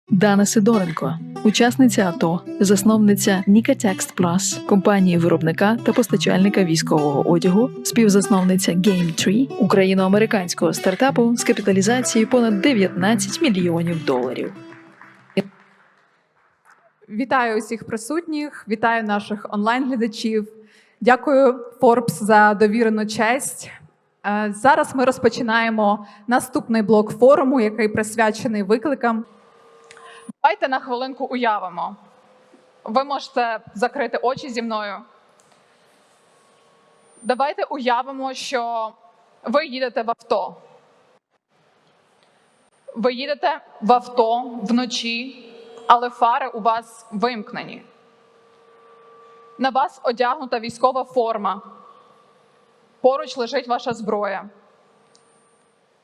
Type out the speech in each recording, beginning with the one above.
Дана Сидоренко, учасниця АТО, засновниця Ніка Текст Плас, компанії-виробника та постачальника військового одягу, співзасновниця GameTree, україно-американського стартапу з капіталізацією понад 19 мільйонів доларів. Вітаю усіх присутніх, вітаю наших онлайн-глядачів. Дякую Forbes за довірену честь. Зараз ми розпочинаємо наступний блок форуму, який присвячений викликам. Давайте на хвилинку уявимо. Ви можете закрити очі зі мною. Давайте уявимо, що ви їдете в авто. Ви їдете в авто вночі, але фари у вас вимкнені. На вас одягнута військова форма. Поруч лежить ваша зброя.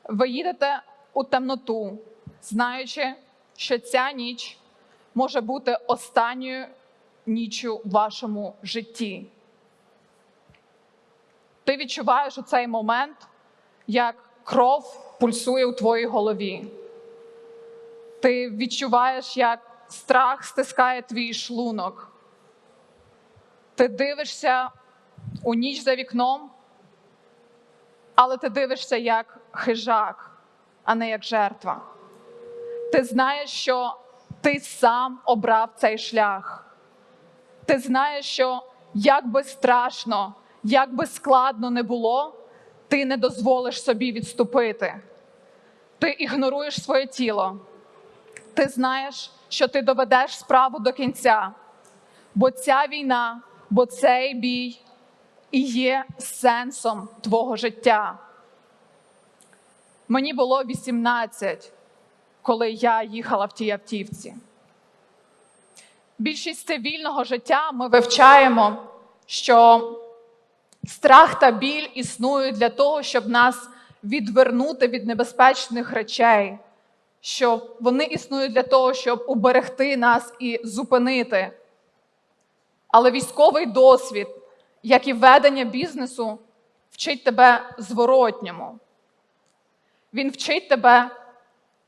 Ви їдете у темноту, знаючи, що ця ніч може бути останньою ніччю в вашому житті. Ти відчуваєш у цей момент, як кров пульсує у твоїй голові. Ти відчуваєш, як страх стискає твій шлунок. Ти дивишся у ніч за вікном, але ти дивишся як хижак, а не як жертва. Ти знаєш, що ти сам обрав цей шлях. Ти знаєш, що як би страшно, як би складно не було, ти не дозволиш собі відступити. Ти ігноруєш своє тіло. Ти знаєш, що ти доведеш справу до кінця. Бо ця війна, бо цей бій і є сенсом твого життя. Мені було 18, коли я їхала в тій автівці. Більшість цивільного життя ми вивчаємо, що страх та біль існують для того, щоб нас відвернути від небезпечних речей, що вони існують для того, щоб уберегти нас і зупинити. Але військовий досвід, як і ведення бізнесу, вчить тебе зворотньому. Він вчить тебе,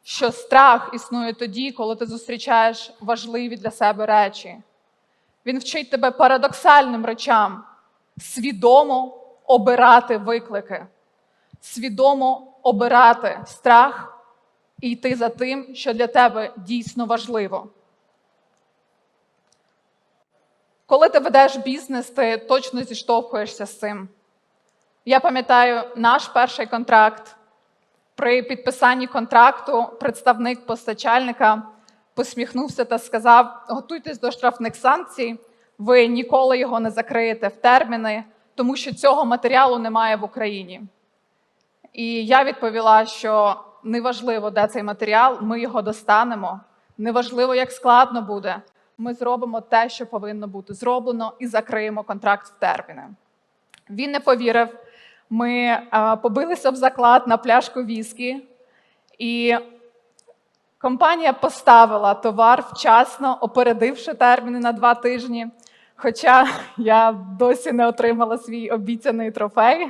що страх існує тоді, коли ти зустрічаєш важливі для себе речі. Він вчить тебе парадоксальним речам – свідомо обирати виклики, свідомо обирати страх і йти за тим, що для тебе дійсно важливо. Коли ти ведеш бізнес, ти точно зіштовхуєшся з цим. Я пам'ятаю наш перший контракт. При підписанні контракту представник постачальника посміхнувся та сказав: готуйтесь до штрафних санкцій, ви ніколи його не закриєте в терміни, тому що цього матеріалу немає в Україні. І я відповіла, що неважливо, де цей матеріал, ми його достанемо, неважливо, як складно буде, ми зробимо те, що повинно бути зроблено, і закриємо контракт в терміни. Він не повірив. Ми побилися об заклад на пляшку віскі, і компанія поставила товар вчасно, опередивши терміни на 2 тижні, хоча я досі не отримала свій обіцяний трофей.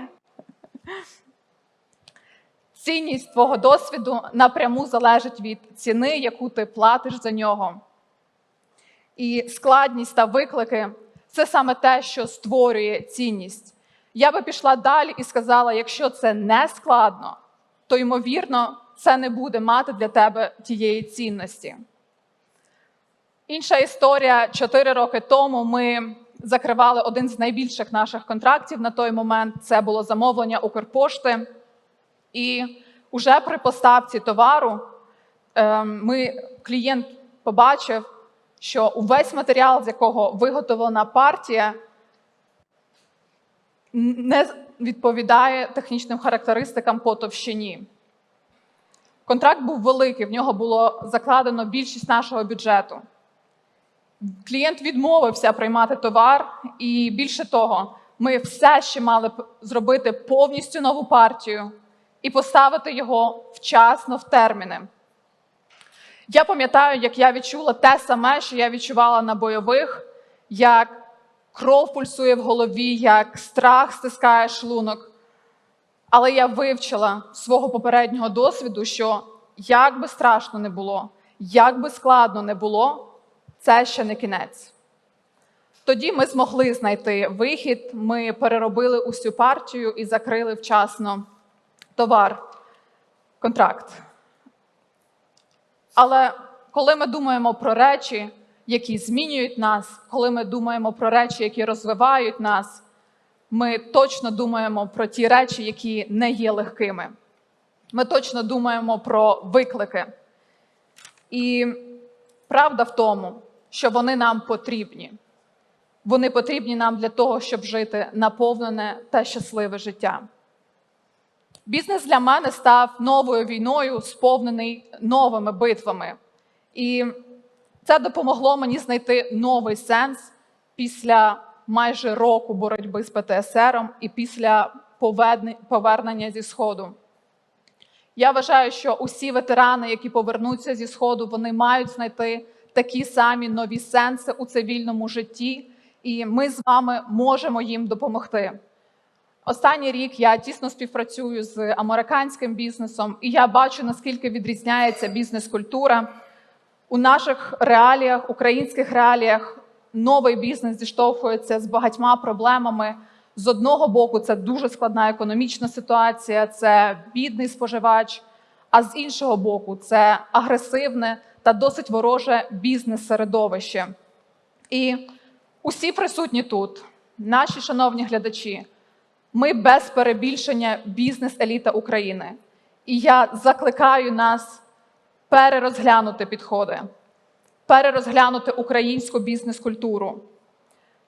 Цінність твого досвіду напряму залежить від ціни, яку ти платиш за нього. І складність та виклики – це саме те, що створює цінність. Я би пішла далі і сказала, якщо це не складно, то, ймовірно, це не буде мати для тебе тієї цінності. Інша історія. 4 роки тому ми закривали один з найбільших наших контрактів на той момент. Це було замовлення Укрпошти. І уже при поставці товару клієнт побачив, що увесь матеріал, з якого виготовлена партія, не відповідає технічним характеристикам по товщині. Контракт був великий, в нього було закладено більшість нашого бюджету. Клієнт відмовився приймати товар, і більше того, ми все ще мали зробити повністю нову партію і поставити його вчасно в терміни. Я пам'ятаю, як я відчула те саме, що я відчувала на бойових, як кров пульсує в голові, як страх стискає шлунок. Але я вивчила свого попереднього досвіду, що як би страшно не було, Як би складно не було, це ще не кінець. Тоді ми змогли знайти вихід, ми переробили усю партію і закрили вчасно товар, контракт. Але коли ми думаємо про речі, які змінюють нас, коли ми думаємо про речі, які розвивають нас, ми точно думаємо про ті речі, які не є легкими. Ми точно думаємо про виклики. І правда в тому, що вони нам потрібні. Вони потрібні нам для того, щоб жити наповнене та щасливе життя. Бізнес для мене став новою війною, сповнений новими битвами. І це допомогло мені знайти новий сенс після майже року боротьби з ПТСРом і після повернення зі Сходу. Я вважаю, що усі ветерани, які повернуться зі Сходу, вони мають знайти такі самі нові сенси у цивільному житті, і ми з вами можемо їм допомогти. Останній рік я тісно співпрацюю з американським бізнесом, і я бачу, наскільки відрізняється бізнес-культура. У наших реаліях, українських реаліях, новий бізнес зіштовхується з багатьма проблемами. З одного боку, це дуже складна економічна ситуація, це бідний споживач, а з іншого боку, це агресивне та досить вороже бізнес-середовище. І усі присутні тут, наші шановні глядачі, ми без перебільшення бізнес-еліта України. І я закликаю нас перерозглянути підходи, перерозглянути українську бізнес-культуру.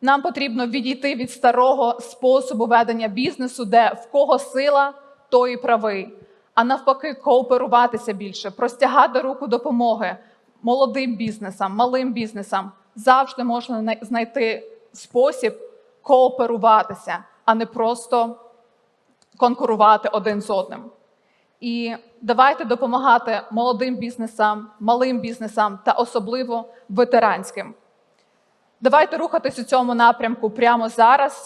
Нам потрібно відійти від старого способу ведення бізнесу, де в кого сила, той і правий, а навпаки кооперуватися більше, простягати руку допомоги молодим бізнесам, малим бізнесам. Завжди можна знайти спосіб кооперуватися, а не просто конкурувати один з одним. І давайте допомагати молодим бізнесам, малим бізнесам та особливо ветеранським. Давайте рухатись у цьому напрямку прямо зараз.